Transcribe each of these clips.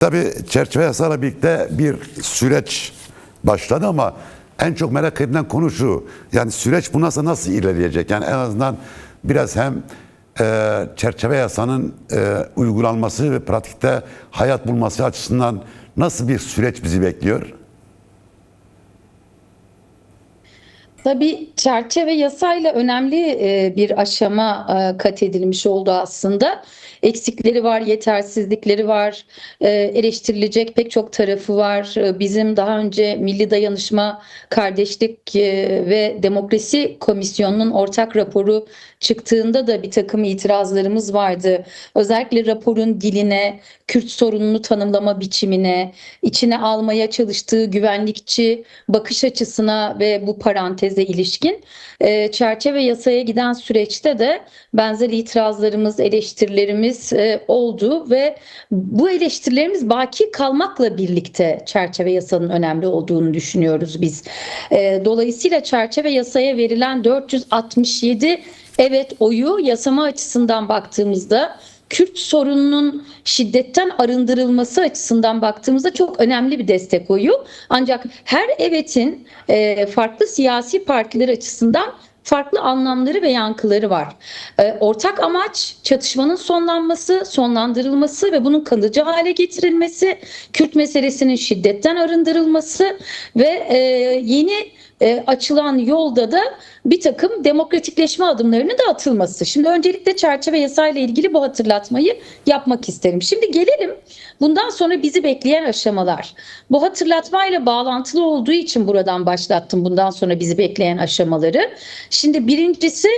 Tabii çerçeve yasayla birlikte bir süreç başladı ama en çok merak edilen konu şu. Yani süreç bu nasıl ilerleyecek? Yani en azından biraz hem çerçeve yasanın uygulanması ve pratikte hayat bulması açısından nasıl bir süreç bizi bekliyor? Tabii çerçeve yasayla önemli bir aşama kat edilmiş oldu aslında. Eksikleri var, yetersizlikleri var, eleştirilecek pek çok tarafı var. Bizim daha önce Milli Dayanışma, Kardeşlik ve Demokrasi Komisyonu'nun ortak raporu çıktığında da bir takım itirazlarımız vardı. Özellikle raporun diline, Kürt sorununu tanımlama biçimine, içine almaya çalıştığı güvenlikçi bakış açısına ve bu paranteze ilişkin çerçeve yasaya giden süreçte de benzer itirazlarımız, eleştirilerimiz oldu ve bu eleştirilerimiz baki kalmakla birlikte çerçeve yasanın önemli olduğunu düşünüyoruz biz. Dolayısıyla çerçeve yasaya verilen 467 evet oyu yasama açısından baktığımızda Kürt sorununun şiddetten arındırılması açısından baktığımızda çok önemli bir destek oyu. Ancak her evetin farklı siyasi partiler açısından farklı anlamları ve yankıları var. Ortak amaç çatışmanın sonlandırılması ve bunun kalıcı hale getirilmesi, Kürt meselesinin şiddetten arındırılması ve yeni açılan yolda da bir takım demokratikleşme adımlarının da atılması. Şimdi öncelikle çerçeve yasayla ilgili bu hatırlatmayı yapmak isterim. Şimdi gelelim bundan sonra bizi bekleyen aşamalar. Bu hatırlatmayla bağlantılı olduğu için buradan başlattım bundan sonra bizi bekleyen aşamaları. Şimdi birincisi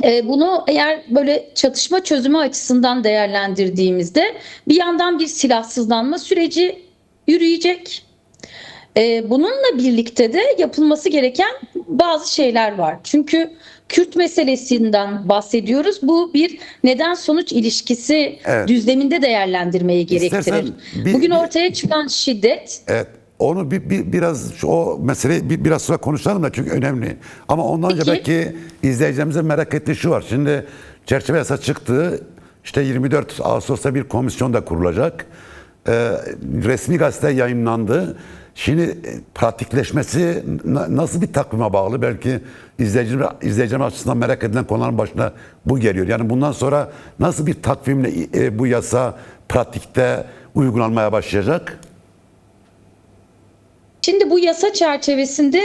bunu eğer böyle çatışma çözümü açısından değerlendirdiğimizde bir yandan bir silahsızlanma süreci yürüyecek. Bununla birlikte de yapılması gereken bazı şeyler var. Çünkü Kürt meselesinden bahsediyoruz. Bu bir neden-sonuç ilişkisi düzleminde değerlendirmeyi gerektirir. Bugün ortaya çıkan şiddet... Evet. Onu biraz o meseleyi biraz sonra konuşalım da çünkü önemli. Ama ondan önce belki izleyicilerimizin merak ettiği şu var. Şimdi çerçeve yasa çıktı. İşte 24 Ağustos'ta bir komisyon da kurulacak. Resmi gazete yayınlandı. Şimdi pratikleşmesi nasıl bir takvime bağlı? Belki izleyicilerim açısından merak edilen konuların başına bu geliyor. Yani bundan sonra nasıl bir takvimle bu yasa pratikte uygulanmaya başlayacak? Şimdi bu yasa çerçevesinde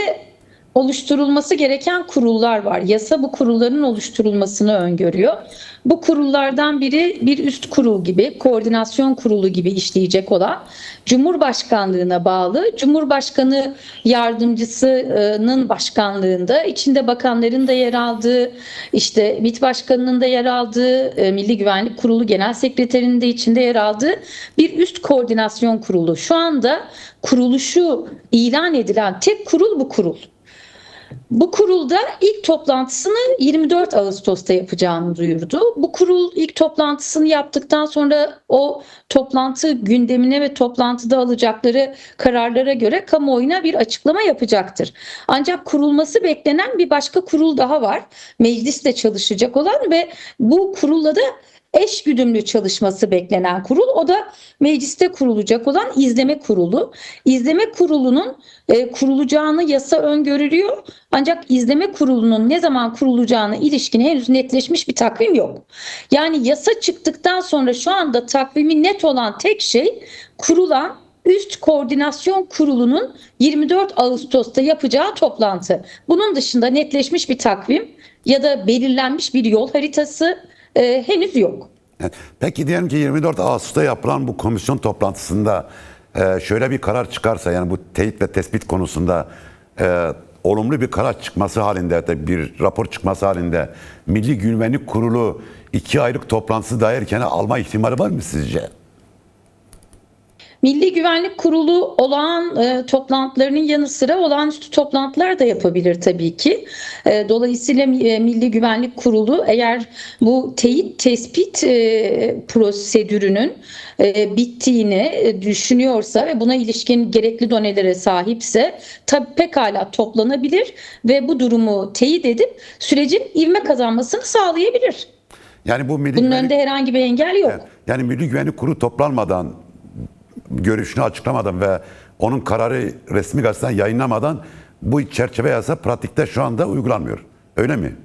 oluşturulması gereken kurullar var. Yasa bu kurulların oluşturulmasını öngörüyor. Bu kurullardan biri bir üst kurul gibi, koordinasyon kurulu gibi işleyecek olan Cumhurbaşkanlığına bağlı, Cumhurbaşkanı yardımcısının başkanlığında, içinde bakanların da yer aldığı, işte MİT Başkanı'nın da yer aldığı, Milli Güvenlik Kurulu Genel Sekreterinin de içinde yer aldığı bir üst koordinasyon kurulu. Şu anda kuruluşu ilan edilen tek kurul bu kurul. Bu kurulda ilk toplantısını 24 Ağustos'ta yapacağını duyurdu. Bu kurul ilk toplantısını yaptıktan sonra o toplantı gündemine ve toplantıda alacakları kararlara göre kamuoyuna bir açıklama yapacaktır. Ancak kurulması beklenen bir başka kurul daha var. Mecliste çalışacak olan ve bu kurulla da eş güdümlü çalışması beklenen kurul. O da mecliste kurulacak olan izleme kurulu. İzleme kurulunun kurulacağını yasa öngörülüyor. Ancak izleme kurulunun ne zaman kurulacağına ilişkin henüz netleşmiş bir takvim yok. Yani yasa çıktıktan sonra şu anda takvimi net olan tek şey kurulan Üst Koordinasyon Kurulu'nun 24 Ağustos'ta yapacağı toplantı. Bunun dışında netleşmiş bir takvim ya da belirlenmiş bir yol haritası henüz yok. Peki diyelim ki 24 Ağustos'ta yapılan bu komisyon toplantısında şöyle bir karar çıkarsa, yani bu teyit ve tespit konusunda olumlu bir karar çıkması halinde, bir rapor çıkması halinde Milli Güvenlik Kurulu 2 aylık toplantısı dair erken alma ihtimali var mı sizce? Milli Güvenlik Kurulu olağan toplantılarının yanı sıra olağanüstü toplantılar da yapabilir tabii ki. Dolayısıyla Milli Güvenlik Kurulu eğer bu teyit tespit prosedürünün bittiğini düşünüyorsa ve buna ilişkin gerekli donelere sahipse tabii pekala toplanabilir ve bu durumu teyit edip sürecin ivme kazanmasını sağlayabilir. Yani bu bunun önünde herhangi bir engel yok. Yani Milli Güvenlik Kurulu toplanmadan görüşünü açıklamadan ve onun kararı resmi gazeteden yayınlamadan bu çerçeve yasa pratikte şu anda uygulanmıyor. Öyle mi?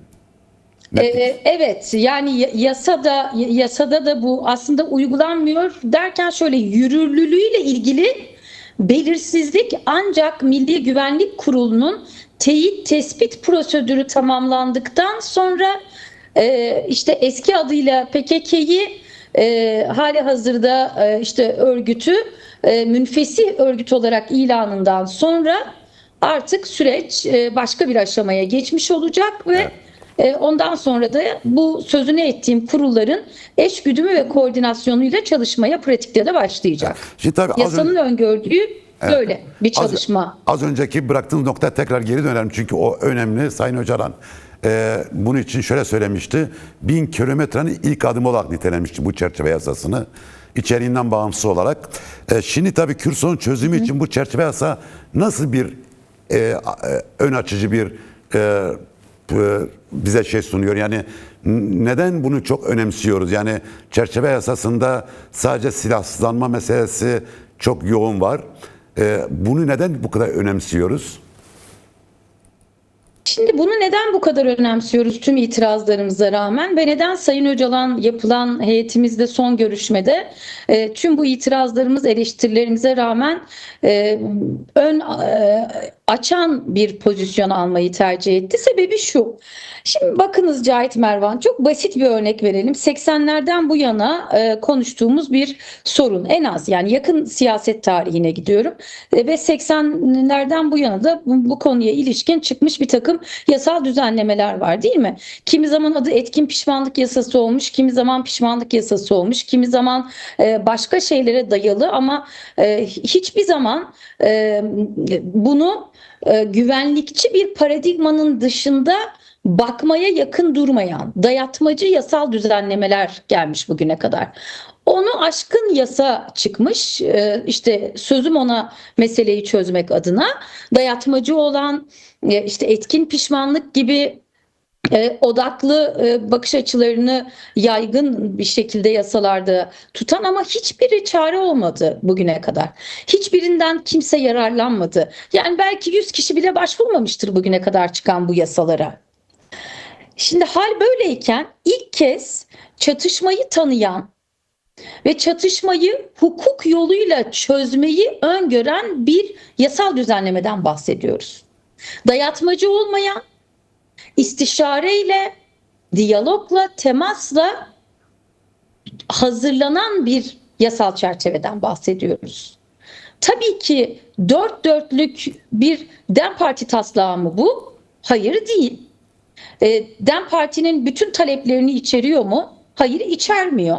Evet, yani yasada da bu aslında uygulanmıyor derken şöyle, yürürlülüğüyle ilgili belirsizlik ancak Milli Güvenlik Kurulu'nun teyit tespit prosedürü tamamlandıktan sonra işte eski adıyla PKK'yı hali hazırda işte örgütü münfesih örgüt olarak ilanından sonra artık süreç başka bir aşamaya geçmiş olacak ve ondan sonra da bu sözünü ettiğim kurulların eşgüdümü ve koordinasyonuyla çalışmaya pratikte de başlayacak. Şimdi tabii Yasanın öngördüğü böyle bir Az- çalışma. Az önceki bıraktığınız noktaya tekrar geri dönelim çünkü o önemli. Sayın Öcalan bunun için şöyle söylemişti. 1000 kilometrenin ilk adımı olarak nitelemişti bu çerçeve yasasını. İçeriğinden bağımsız olarak. Şimdi tabii Kürt sorun çözümü için bu çerçeve yasa nasıl bir ön açıcı bir bize şey sunuyor? Yani neden bunu çok önemsiyoruz? Yani çerçeve yasasında sadece silahsızlanma meselesi çok yoğun var. Bunu neden bu kadar önemsiyoruz? Şimdi bunu neden bu kadar önemsiyoruz tüm itirazlarımıza rağmen ve neden Sayın Öcalan yapılan heyetimizde son görüşmede tüm bu itirazlarımız, eleştirilerimize rağmen açan bir pozisyon almayı tercih etti? Sebebi şu. Şimdi bakınız Cahit Mervan, çok basit bir örnek verelim. 80'lerden bu yana konuştuğumuz bir sorun, en az yani yakın siyaset tarihine gidiyorum ve 80'lerden bu yana da bu konuya ilişkin çıkmış bir takım yasal düzenlemeler var, değil mi? Kimi zaman adı etkin pişmanlık yasası olmuş, kimi zaman pişmanlık yasası olmuş, kimi zaman başka şeylere dayalı ama hiçbir zaman bunu güvenlikçi bir paradigmanın dışında bakmaya yakın durmayan dayatmacı yasal düzenlemeler gelmiş bugüne kadar. Onu aşkın yasa çıkmış, işte sözüm ona meseleyi çözmek adına dayatmacı olan, işte etkin pişmanlık gibi odaklı bakış açılarını yaygın bir şekilde yasalarda tutan ama hiçbiri çare olmadı bugüne kadar. Hiçbirinden kimse yararlanmadı. Yani belki 100 kişi bile başvurmamıştır bugüne kadar çıkan bu yasalara. Şimdi hal böyleyken ilk kez çatışmayı tanıyan ve çatışmayı hukuk yoluyla çözmeyi öngören bir yasal düzenlemeden bahsediyoruz. Dayatmacı olmayan, istişareyle, diyalogla, temasla hazırlanan bir yasal çerçeveden bahsediyoruz. Tabii ki dört dörtlük bir DEM Parti taslağı mı bu? Hayır, değil. DEM Parti'nin bütün taleplerini içeriyor mu? Hayır, içermiyor.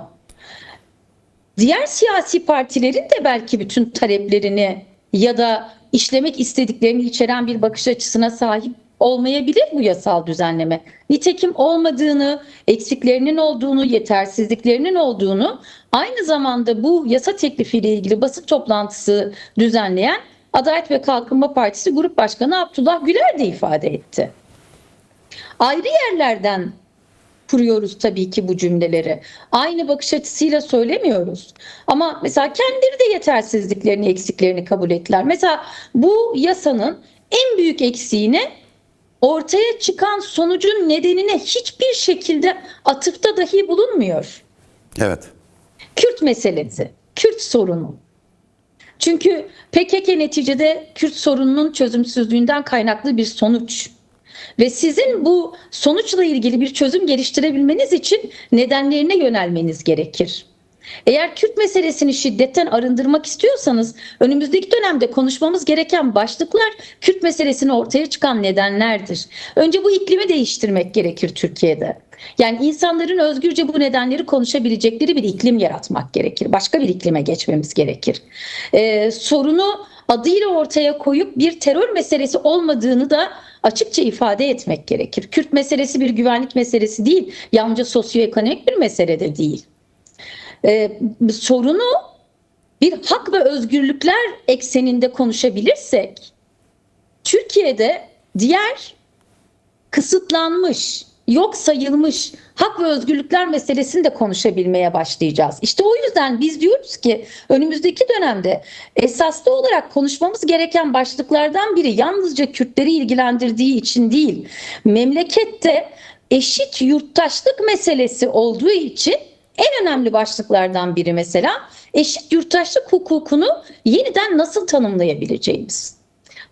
Diğer siyasi partilerin de belki bütün taleplerini ya da işlemek istediklerini içeren bir bakış açısına sahip olmayabilir bu yasal düzenleme. Nitekim olmadığını, eksiklerinin olduğunu, yetersizliklerinin olduğunu aynı zamanda bu yasa teklifiyle ilgili basın toplantısı düzenleyen Adalet ve Kalkınma Partisi Grup Başkanı Abdullah Güler de ifade etti. Ayrı yerlerden kuruyoruz tabii ki bu cümleleri. Aynı bakış açısıyla söylemiyoruz. Ama mesela kendileri de yetersizliklerini, eksiklerini kabul ettiler. Mesela bu yasanın en büyük eksiğini ortaya çıkan sonucun nedenine hiçbir şekilde atıfta dahi bulunmuyor. Evet. Kürt meselesi, Kürt sorunu. Çünkü PKK neticede Kürt sorununun çözümsüzlüğünden kaynaklı bir sonuç. Ve sizin bu sonuçla ilgili bir çözüm geliştirebilmeniz için nedenlerine yönelmeniz gerekir. Eğer Kürt meselesini şiddetten arındırmak istiyorsanız önümüzdeki dönemde konuşmamız gereken başlıklar Kürt meselesini ortaya çıkan nedenlerdir. Önce bu iklimi değiştirmek gerekir Türkiye'de. Yani insanların özgürce bu nedenleri konuşabilecekleri bir iklim yaratmak gerekir. Başka bir iklime geçmemiz gerekir. Sorunu adıyla ortaya koyup bir terör meselesi olmadığını da açıkça ifade etmek gerekir. Kürt meselesi bir güvenlik meselesi değil, yalnızca sosyoekonomik bir mesele de değil. Sorunu bir hak ve özgürlükler ekseninde konuşabilirsek, Türkiye'de diğer kısıtlanmış, yok sayılmış hak ve özgürlükler meselesini de konuşabilmeye başlayacağız. İşte o yüzden biz diyoruz ki önümüzdeki dönemde esaslı olarak konuşmamız gereken başlıklardan biri yalnızca Kürtleri ilgilendirdiği için değil, memlekette eşit yurttaşlık meselesi olduğu için en önemli başlıklardan biri mesela eşit yurttaşlık hukukunu yeniden nasıl tanımlayabileceğimiz.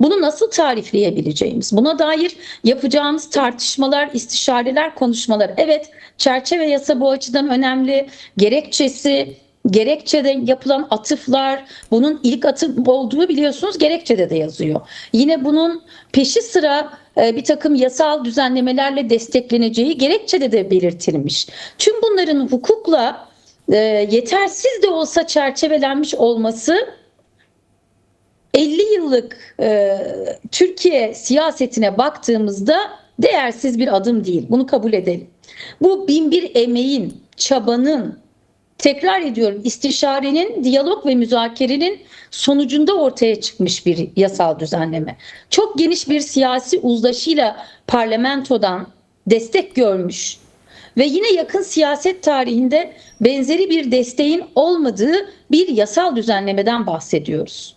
Bunu nasıl tarifleyebileceğimiz, buna dair yapacağımız tartışmalar, istişareler, konuşmalar. Evet, çerçeve yasa bu açıdan önemli. Gerekçede yapılan atıflar, bunun ilk atıf olduğu biliyorsunuz gerekçede de yazıyor. Yine bunun peşi sıra bir takım yasal düzenlemelerle destekleneceği gerekçede de belirtilmiş. Tüm bunların hukukla yetersiz de olsa çerçevelenmiş olması 50 yıllık Türkiye siyasetine baktığımızda değersiz bir adım değil. Bunu kabul edelim. Bu binbir emeğin, çabanın, tekrar ediyorum istişarenin, diyalog ve müzakerenin sonucunda ortaya çıkmış bir yasal düzenleme. Çok geniş bir siyasi uzlaşıyla parlamentodan destek görmüş ve yine yakın siyaset tarihinde benzeri bir desteğin olmadığı bir yasal düzenlemeden bahsediyoruz.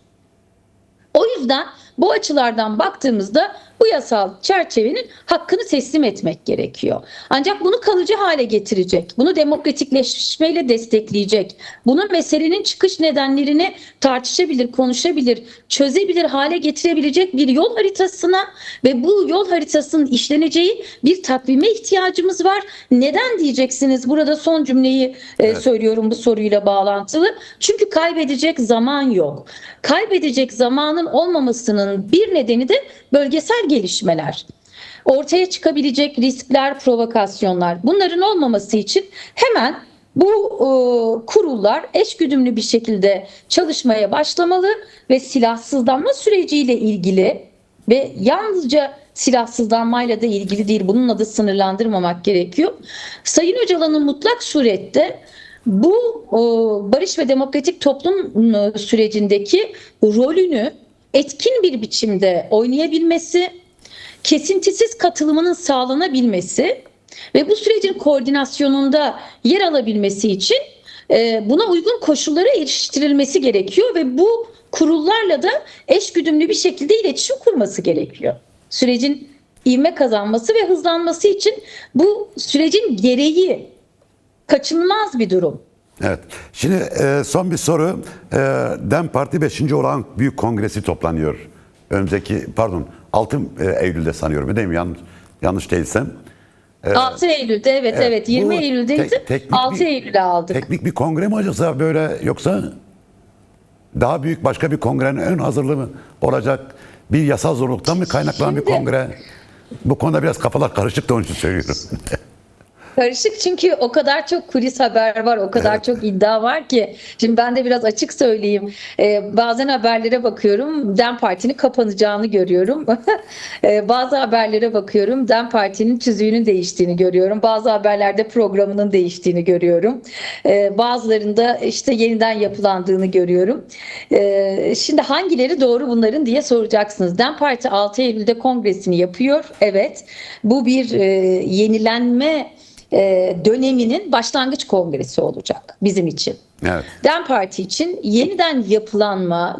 O yüzden bu açılardan baktığımızda bu yasal çerçevenin hakkını teslim etmek gerekiyor. Ancak bunu kalıcı hale getirecek, bunu demokratikleşmeyle destekleyecek, bunu meselenin çıkış nedenlerini tartışabilir, konuşabilir, çözebilir hale getirebilecek bir yol haritasına ve bu yol haritasının işleneceği bir takvime ihtiyacımız var. Neden diyeceksiniz? Burada son cümleyi söylüyorum bu soruyla bağlantılı. Çünkü kaybedecek zaman yok. Kaybedecek zamanın olmamasının bir nedeni de bölgesel gelişmeler. Ortaya çıkabilecek riskler, provokasyonlar. Bunların olmaması için hemen bu kurullar eşgüdümlü bir şekilde çalışmaya başlamalı ve silahsızlanma süreciyle ilgili ve yalnızca silahsızlanmayla da ilgili değil, bununla da sınırlandırmamak gerekiyor. Sayın Öcalan'ın mutlak surette bu barış ve demokratik toplum sürecindeki rolünü etkin bir biçimde oynayabilmesi, kesintisiz katılımının sağlanabilmesi ve bu sürecin koordinasyonunda yer alabilmesi için buna uygun koşullara eriştirilmesi gerekiyor ve bu kurullarla da eşgüdümlü bir şekilde iletişim kurması gerekiyor. Sürecin ivme kazanması ve hızlanması için bu sürecin gereği, kaçınılmaz bir durum. Evet. Şimdi son bir soru. DEM Parti 5. olan Büyük Kongresi toplanıyor. Önümüzdeki 6 Eylül'de sanıyorum değil mi? Yanlış değilsem. 6 Eylül'de evet 20 Eylül'deydi. 6 Eylül'e aldık. Teknik bir kongre mi acaba böyle yoksa daha büyük başka bir kongrenin ön hazırlığı mı olacak? Bir yasal zorluktan mı kaynaklanan bir kongre? Bu konuda biraz kafalar karışık da onun için söylüyorum. Karışık çünkü o kadar çok kulis haber var, o kadar çok iddia var ki. Şimdi ben de biraz açık söyleyeyim. Bazen haberlere bakıyorum, DEM Parti'nin kapanacağını görüyorum. Bazı haberlere bakıyorum, DEM Parti'nin tüzüğünün değiştiğini görüyorum. Bazı haberlerde programının değiştiğini görüyorum. Bazılarında işte yeniden yapılandığını görüyorum. Şimdi hangileri doğru bunların diye soracaksınız. DEM Parti 6 Eylül'de kongresini yapıyor. Evet, bu bir yenilenme döneminin başlangıç kongresi olacak bizim için. Evet. DEM Parti için yeniden yapılanma,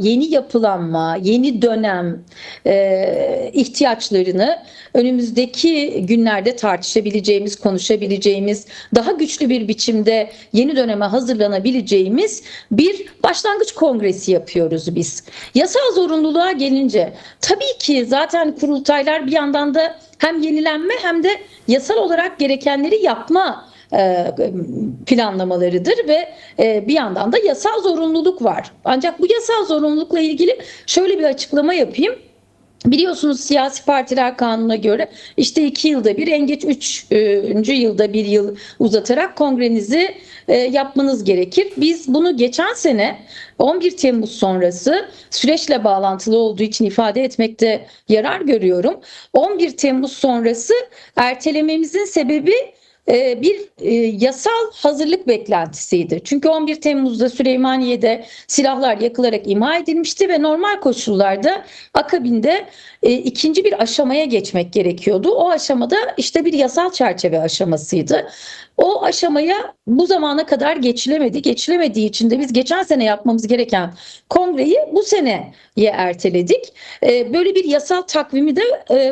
yeni dönem ihtiyaçlarını önümüzdeki günlerde tartışabileceğimiz, konuşabileceğimiz, daha güçlü bir biçimde yeni döneme hazırlanabileceğimiz bir başlangıç kongresi yapıyoruz biz. Yasal zorunluluğa gelince tabii ki zaten kurultaylar bir yandan da hem yenilenme hem de yasal olarak gerekenleri yapma planlamalarıdır ve bir yandan da yasal zorunluluk var. Ancak bu yasal zorunlulukla ilgili şöyle bir açıklama yapayım. Biliyorsunuz siyasi partiler kanununa göre işte 2 yılda bir, en geç 3. yılda bir yıl uzatarak kongrenizi yapmanız gerekir. Biz bunu geçen sene 11 Temmuz sonrası süreçle bağlantılı olduğu için ifade etmekte yarar görüyorum. 11 Temmuz sonrası ertelememizin sebebi yasal hazırlık beklentisiydi. Çünkü 11 Temmuz'da Süleymaniye'de silahlar yakılarak imha edilmişti ve normal koşullarda akabinde ikinci bir aşamaya geçmek gerekiyordu. O aşamada işte bir yasal çerçeve aşamasıydı. O aşamaya bu zamana kadar geçilemedi. Geçilemediği için de biz geçen sene yapmamız gereken kongreyi bu seneye erteledik. Böyle bir yasal takvimi de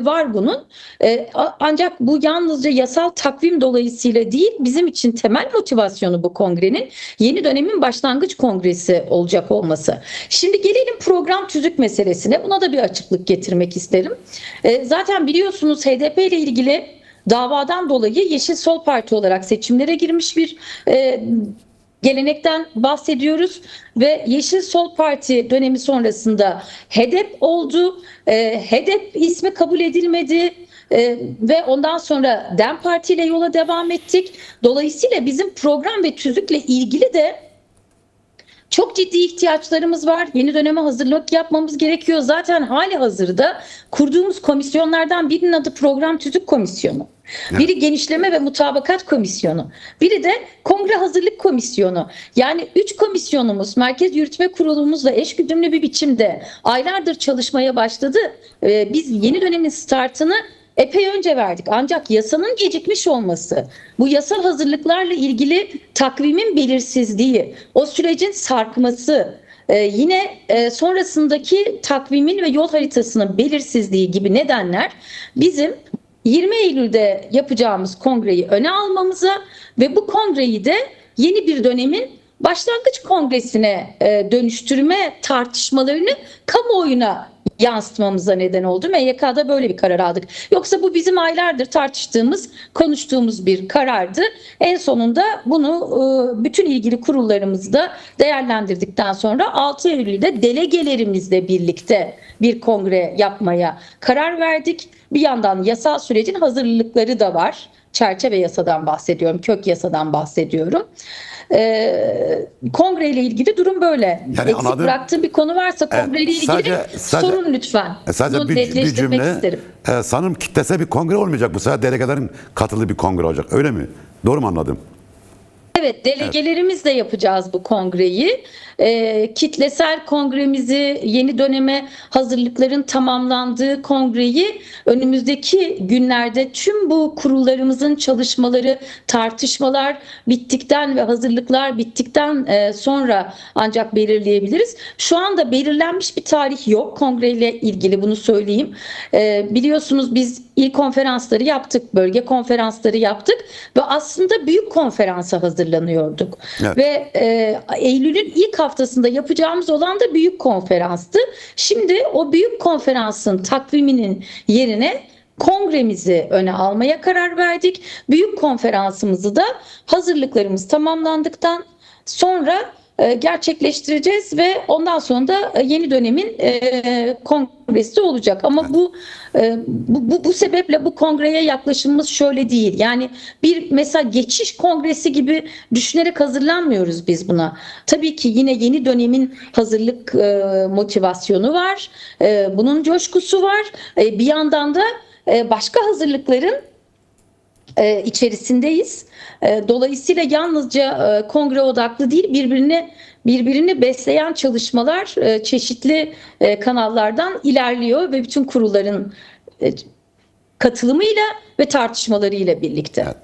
var bunun. Ancak bu yalnızca yasal takvim dolayısıyla değil, bizim için temel motivasyonu bu kongrenin yeni dönemin başlangıç kongresi olacak olması. Şimdi gelelim program tüzük meselesine. Buna da bir açıklık getirmek isterim. Zaten biliyorsunuz HDP ile ilgili davadan dolayı Yeşil Sol Parti olarak seçimlere girmiş bir gelenekten bahsediyoruz ve Yeşil Sol Parti dönemi sonrasında HDP oldu. HDP ismi kabul edilmedi. Ve ondan sonra DEM Parti ile yola devam ettik. Dolayısıyla bizim program ve tüzükle ilgili de çok ciddi ihtiyaçlarımız var. Yeni döneme hazırlık yapmamız gerekiyor. Zaten hali hazırda kurduğumuz komisyonlardan birinin adı Program Tüzük Komisyonu. Biri Genişleme ve Mutabakat Komisyonu. Biri de Kongre Hazırlık Komisyonu. Yani 3 komisyonumuz Merkez Yürütme Kurulumuzla eşgüdümlü bir biçimde aylardır çalışmaya başladı. Biz yeni dönemin startını epey önce verdik. Ancak yasanın gecikmiş olması, bu yasal hazırlıklarla ilgili takvimin belirsizliği, o sürecin sarkması, yine sonrasındaki takvimin ve yol haritasının belirsizliği gibi nedenler bizim 20 Eylül'de yapacağımız kongreyi öne almamıza ve bu kongreyi de yeni bir dönemin başlangıç kongresine dönüştürme tartışmalarını kamuoyuna yansıtmamıza neden oldu. MYK'da böyle bir karar aldık. Yoksa bu bizim aylardır tartıştığımız, konuştuğumuz bir karardı. En sonunda bunu bütün ilgili kurullarımızda değerlendirdikten sonra 6 Eylül'de delegelerimizle birlikte bir kongre yapmaya karar verdik. Bir yandan yasal sürecin hazırlıkları da var. Çerçeve yasadan bahsediyorum, kök yasadan bahsediyorum. Kongreyle ilgili durum böyle. Yani Eksik anladım. bıraktığım bir konu varsa kongreyle ilgili sorun lütfen. Sadece Bunu bir netleştirmek cümle. isterim. Sanırım kitlesel bir kongre olmayacak. Bu sefer delegelerin katıldığı bir kongre olacak. Öyle mi? Doğru mu anladım? Evet, delegelerimizle yapacağız bu kongreyi. Kitlesel kongremizi, yeni döneme hazırlıkların tamamlandığı kongreyi önümüzdeki günlerde tüm bu kurullarımızın çalışmaları, tartışmalar bittikten ve hazırlıklar bittikten sonra ancak belirleyebiliriz. Şu anda belirlenmiş bir tarih yok kongreyle ilgili, bunu söyleyeyim. Biliyorsunuz biz İl konferansları yaptık, bölge konferansları yaptık ve aslında büyük konferansa hazırlanıyorduk. Evet. Ve Eylül'ün ilk haftasında yapacağımız olan da büyük konferanstı. Şimdi o büyük konferansın takviminin yerine kongremizi öne almaya karar verdik. Büyük konferansımızı da hazırlıklarımız tamamlandıktan sonra gerçekleştireceğiz ve ondan sonra da yeni dönemin kongresi olacak. Ama bu sebeple bu kongreye yaklaşımımız şöyle değil. Yani bir mesela geçiş kongresi gibi düşünerek hazırlanmıyoruz biz buna. Tabii ki yine yeni dönemin hazırlık motivasyonu var. Bunun coşkusu var. Bir yandan da başka hazırlıkların içerisindeyiz. Dolayısıyla yalnızca kongre odaklı değil, birbirini besleyen çalışmalar çeşitli kanallardan ilerliyor ve bütün kurulların katılımıyla ve tartışmalarıyla birlikte. Evet.